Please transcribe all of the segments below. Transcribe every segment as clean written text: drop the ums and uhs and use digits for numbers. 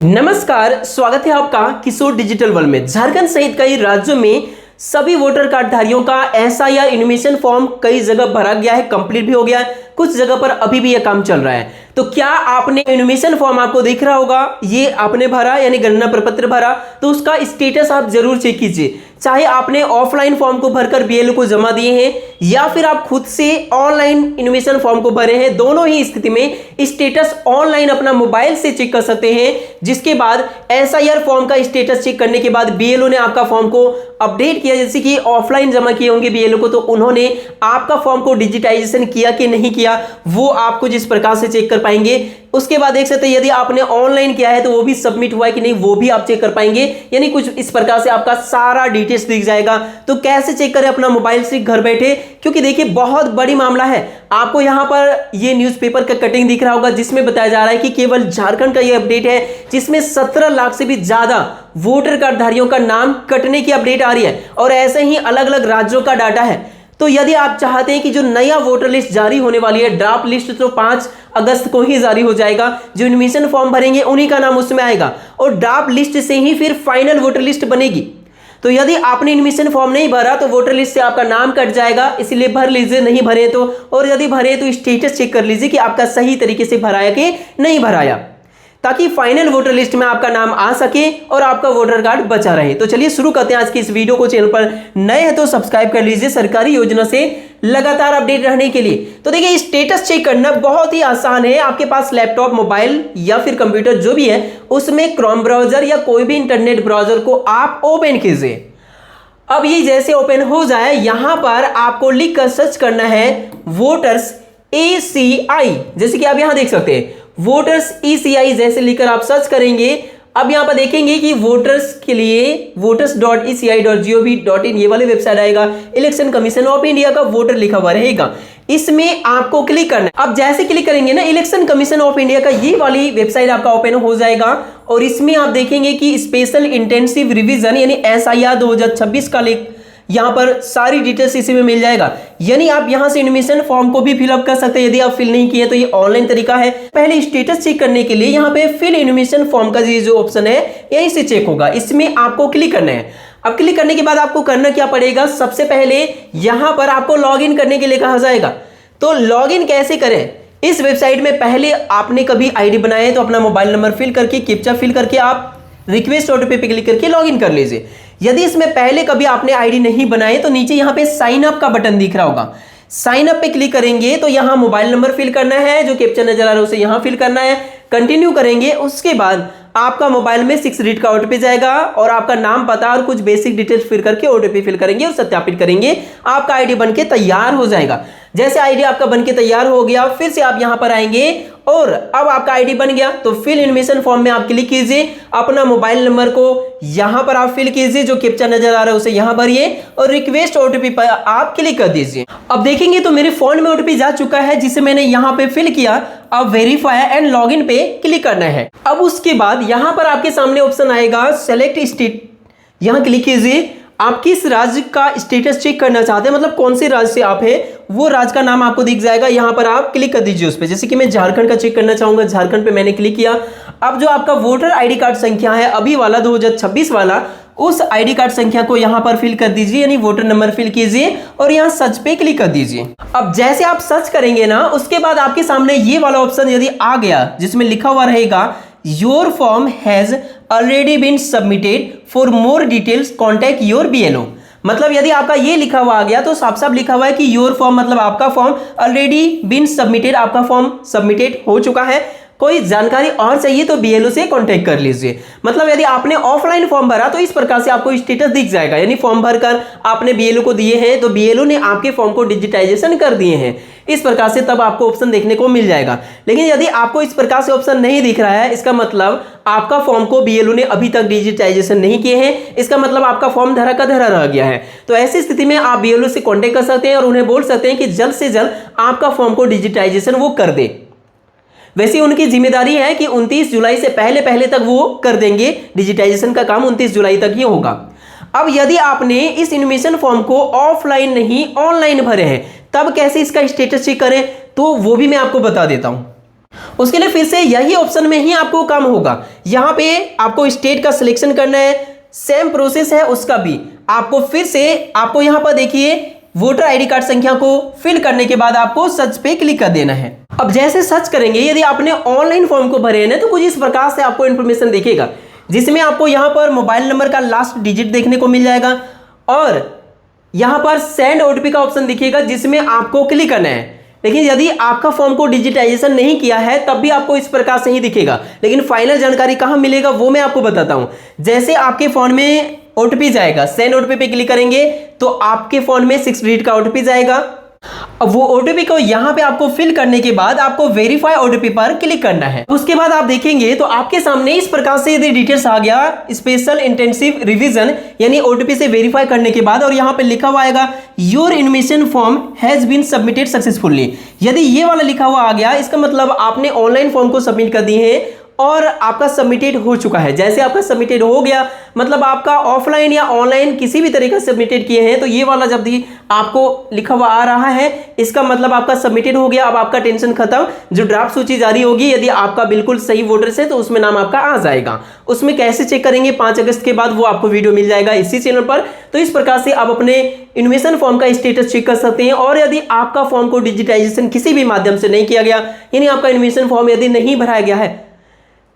नमस्कार, स्वागत है आपका किशोर डिजिटल वर्ल्ड में। झारखंड सहित कई राज्यों में सभी वोटर कार्ड धारियों का एसआईआर इन्फॉर्मेशन फॉर्म कई जगह भरा गया है, कंप्लीट भी हो गया है, कुछ जगह पर अभी भी यह काम चल रहा है। तो क्या आपने इन्फॉर्मेशन फॉर्म आपको दिख रहा होगा, ये आपने भरा यानी गणना प्रपत्र भरा, तो उसका स्टेटस आप जरूर चेक कीजिए। चाहे आपने ऑफलाइन फॉर्म को भरकर बीएलओ को जमा दिए हैं या फिर आप खुद से ऑनलाइन इन्फॉर्मेशन फॉर्म को भरे हैं, दोनों ही स्थिति में स्टेटस ऑनलाइन अपना मोबाइल से चेक कर सकते हैं। जिसके बाद एसआईआर फॉर्म का स्टेटस चेक करने के बाद बीएलओ ने आपका फॉर्म को अपडेट किया, जैसे कि ऑफलाइन जमा किए होंगे बीएलओ को, तो उन्होंने आपका फॉर्म को डिजिटाइजेशन किया कि नहीं किया, वो आपको जिस प्रकार से चेक कर पाएंगे। उसके बाद देख सकते हैं यदि आपने ऑनलाइन किया है तो वो भी सबमिट हुआ है कि नहीं, वो भी आप चेक कर पाएंगे। यानी कुछ इस प्रकार से आपका सारा डिटेल्स दिख जाएगा। तो कैसे चेक करें अपना मोबाइल से घर बैठे, क्योंकि देखिए बहुत बड़ी मामला है। आपको यहां पर ये न्यूज़पेपर का कटिंग दिख रहा होगा जिसमें बताया जा रहा है कि केवल झारखंड का ये अपडेट है, जिसमें 17 लाख से भी ज्यादा वोटर कार्ड धारियों का नाम कटने की अपडेट आ रही है और ऐसे ही अलग अलग राज्यों का डाटा है। तो यदि आप चाहते हैं कि जो नया वोटर लिस्ट जारी होने वाली है, ड्राफ्ट लिस्ट तो 5 अगस्त को ही जारी हो जाएगा, जो इन्फॉर्मेशन फॉर्म भरेंगे उन्हीं का नाम उसमें आएगा और ड्राफ्ट लिस्ट से ही फिर फाइनल वोटर लिस्ट बनेगी। तो यदि आपने इन्फॉर्मेशन फॉर्म नहीं भरा तो वोटर लिस्ट से आपका नाम कट जाएगा, इसलिए भर लीजिए, नहीं भरे तो, और यदि भरे तो स्टेटस चेक कर लीजिए कि आपका सही तरीके से भराया कि नहीं भराया, ताकि फाइनल वोटर लिस्ट में आपका नाम आ सके और आपका वोटर कार्ड बचा रहे। तो चलिए शुरू करते हैं आज की इस वीडियो को। चैनल पर नए हैं तो सब्सक्राइब कर लीजिए सरकारी योजना से लगातार अपडेट रहने के लिए। तो देखिए स्टेटस चेक करना बहुत ही आसान है। आपके पास लैपटॉप, मोबाइल या फिर कंप्यूटर जो भी है, उसमें क्रोम ब्राउजर या कोई भी इंटरनेट ब्राउजर को आप ओपन कीजिए। अब ये जैसे ओपन हो जाए, यहां पर आपको लिख कर सर्च करना है वोटर्स ECI, जैसे कि आप यहां देख सकते हैं वोटर्स ECI जैसे लिखकर आप सर्च करेंगे। अब यहां पर देखेंगे कि वोटर्स के लिए voters.eci.gov.in ये वाली वेबसाइट आएगा। इलेक्शन कमीशन ऑफ इंडिया का वोटर लिखा हुआ रहेगा, इसमें आपको क्लिक करना है। अब जैसे क्लिक करेंगे ना, इलेक्शन कमीशन ऑफ इंडिया का ये वाली वेबसाइट आपका ओपन हो जाएगा और इसमें आप देखेंगे कि स्पेशल इंटेंसिव रिवीजन यानी SIR 2026 का यहाँ पर सारी डिटेल्स इसी में मिल जाएगा। यानी आप यहाँ से इन्फॉर्मेशन फॉर्म को भी फिलअप कर सकते हैं यदि आप फिल नहीं किए तो ये ऑनलाइन तरीका है। पहले स्टेटस चेक करने के लिए यहाँ पे फिल इन्फॉर्मेशन फॉर्म का ये जो ऑप्शन है यहीं से चेक होगा, इसमें आपको क्लिक करना है। अब क्लिक करने के बाद आपको करना क्या पड़ेगा, सबसे पहले यहाँ पर आपको लॉग इन करने के लिए कहा जाएगा। तो लॉग इन कैसे करें, इस वेबसाइट में पहले आपने कभी आईडी बनाया है तो अपना मोबाइल नंबर फिल करके, कैप्चा फिल करके आप रिक्वेस्ट ओटीपी पे क्लिक करके लॉग इन कर लीजिए। यदि इसमें पहले कभी आपने आईडी नहीं बनाए तो नीचे यहाँ पे साइन अप का बटन दिख रहा होगा, साइन अप पे क्लिक करेंगे तो यहाँ मोबाइल नंबर फिल करना है, जो कैप्चा नजर आ रहा है उसे यहाँ फिल करना है, कंटिन्यू करेंगे। उसके बाद आपका मोबाइल में 6 डिजिट का ओटीपी जाएगा और आपका नाम, पता और कुछ बेसिक डिटेल्स फिल करके ओटीपी फिल करेंगे और सत्यापित करेंगे, आपका आईडी बनके तैयार हो जाएगा। जैसे आईडी आपका बनके तैयार हो गया, फिर से आप यहां पर आएंगे और अब आपका आईडी बन गया तो फिल इन्फॉर्मेशन फॉर्म में आप क्लिक कीजिए, अपना मोबाइल नंबर को यहां पर आप फिल कीजिए, जो कैप्चा नजर आ रहा है उसे यहां भरिए और रिक्वेस्ट ओटीपी पर आप क्लिक कर दीजिए। अब देखेंगे तो मेरे फोन में ओटीपी जा चुका है जिसे मैंने यहां पे फिल किया। अब वेरीफाई एंड लॉगिन पे क्लिक करना है। अब उसके बाद यहां पर आपके सामने ऑप्शन आएगा सेलेक्ट स्टेट, यहां क्लिक कीजिए। आप किस राज्य का स्टेटस चेक करना चाहते हैं, मतलब कौन से राज्य से आप हैं, वो राज्य का नाम आपको दिख जाएगा, यहां पर आप क्लिक कर दीजिए उस पर। जैसे कि मैं झारखंड का चेक करना चाहूंगा, झारखंड पे मैंने क्लिक किया। अब जो आपका वोटर आईडी कार्ड संख्या है अभी वाला 2026 वाला, उस आईडी कार्ड संख्या को यहां पर फिल कर दीजिए, यानी वोटर नंबर फिल कीजिए और यहां सर्च पे क्लिक कर दीजिए। अब जैसे आप सर्च करेंगे ना, उसके बाद आपके सामने ये वाला ऑप्शन यदि आ गया जिसमें लिखा हुआ रहेगा your form has already been submitted, for more details contact your BLO। मतलब यदि आपका ये लिखा हुआ आ गया तो साफ साफ लिखा हुआ है कि योर फॉर्म मतलब आपका फॉर्म ऑलरेडी बीन सबमिटेड, आपका फॉर्म सबमिटेड हो चुका है। कोई जानकारी और चाहिए तो BLO से कांटेक्ट कर लीजिए। मतलब यदि आपने ऑफलाइन फॉर्म भरा तो इस प्रकार से आपको स्टेटस दिख जाएगा, यानी फॉर्म भरकर आपने BLO को दिए हैं तो BLO ने आपके फॉर्म को डिजिटाइजेशन कर दिए हैं, इस प्रकार से तब आपको ऑप्शन देखने को मिल जाएगा। लेकिन यदि आपको इस प्रकार से ऑप्शन नहीं दिख रहा है, इसका मतलब आपका फॉर्म को BLO ने अभी तक डिजिटाइजेशन नहीं किए हैं, इसका मतलब आपका फॉर्म धरा का धरा रह गया है। तो ऐसी स्थिति में आप BLO से कांटेक्ट कर सकते हैं और उन्हें बोल सकते हैं कि जल्द से जल्द आपका फॉर्म को डिजिटाइजेशन वो कर दे। वैसे उनकी जिम्मेदारी है कि 29 जुलाई से पहले तक वो कर देंगे, डिजिटाइजेशन का काम 29 जुलाई तक ही होगा। अब यदि आपने इस इन्फॉर्मेशन फॉर्म को ऑफलाइन नहीं ऑनलाइन भरे हैं, तब कैसे इसका स्टेटस चेक करें, तो वो भी मैं आपको बता देता हूं। उसके लिए फिर से यही ऑप्शन में ही आपको काम होगा। यहाँ पे आपको स्टेट का सिलेक्शन करना है, सेम प्रोसेस है उसका भी। आपको फिर से आपको यहाँ पर देखिए वोटर आईडी कार्ड संख्या को फिल करने के बाद आपको सर्च पे क्लिक कर देना है। अब जैसे सर्च करेंगे, यदि आपने ऑनलाइन फॉर्म को भरे हैं ना, तो कुछ इस प्रकार से आपको इंफॉर्मेशन दिखेगा, जिसमें आपको यहाँ पर मोबाइल नंबर का लास्ट डिजिट देखने को मिल जाएगा और यहाँ पर सेंड ओटीपी का ऑप्शन दिखेगा, जिसमें आपको क्लिक करना है। लेकिन यदि आपका फॉर्म को डिजिटाइजेशन नहीं किया है तब भी आपको इस प्रकार से ही दिखेगा। लेकिन फाइनल जानकारी कहाँ मिलेगा वो मैं आपको बताता हूं। जैसे आपके फोन में ओटीपी जाएगा, सेंड ओटीपी पे क्लिक करेंगे तो आपके फोन में 6 डिजिट का ओटीपी जाएगा। अब वो ओटीपी को यहां पे आपको फिल करने के बाद आपको वेरीफाई ओटीपी पर क्लिक करना है। उसके बाद आप देखेंगे तो आपके सामने इस प्रकार से यदि डिटेल्स आ गया, स्पेशल इंटेंसिव रिवीजन यानी ओटीपी से वेरीफाई करने के बाद, और यहां पे लिखा हुआ आएगा your information form has been submitted successfully. यदि ये वाला लिखा हुआ आ गया, इसका मतलब आपने ऑनलाइन फॉर्म को सबमिट कर दिए हैं और आपका सबमिटेड हो चुका है। जैसे आपका सबमिटेड हो गया मतलब आपका ऑफलाइन या ऑनलाइन किसी भी तरीके से सबमिटेड किए हैं, तो ये वाला जब भी आपको लिखा हुआ आ रहा है इसका मतलब आपका सबमिटेड हो गया। अब आपका टेंशन खत्म। जो ड्राफ्ट सूची जारी होगी, यदि आपका बिल्कुल सही वोटर्स है तो उसमें नाम आपका आ जाएगा। उसमें कैसे चेक करेंगे 5 अगस्त के बाद, वो आपको वीडियो मिल जाएगा इसी चैनल पर। तो इस प्रकार से आप अपने इन्फॉर्मेशन फॉर्म का स्टेटस चेक कर सकते हैं। और यदि आपका फॉर्म को डिजिटाइजेशन किसी भी माध्यम से नहीं किया गया, यानी आपका इन्फॉर्मेशन फॉर्म यदि नहीं भराया गया है,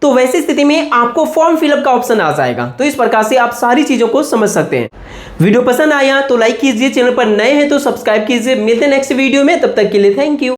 तो वैसी स्थिति में आपको फॉर्म फिलअप का ऑप्शन आ जाएगा। तो इस प्रकार से आप सारी चीजों को समझ सकते हैं। वीडियो पसंद आया तो लाइक कीजिए, चैनल पर नए हैं तो सब्सक्राइब कीजिए। मिलते हैं नेक्स्ट वीडियो में, तब तक के लिए थैंक यू।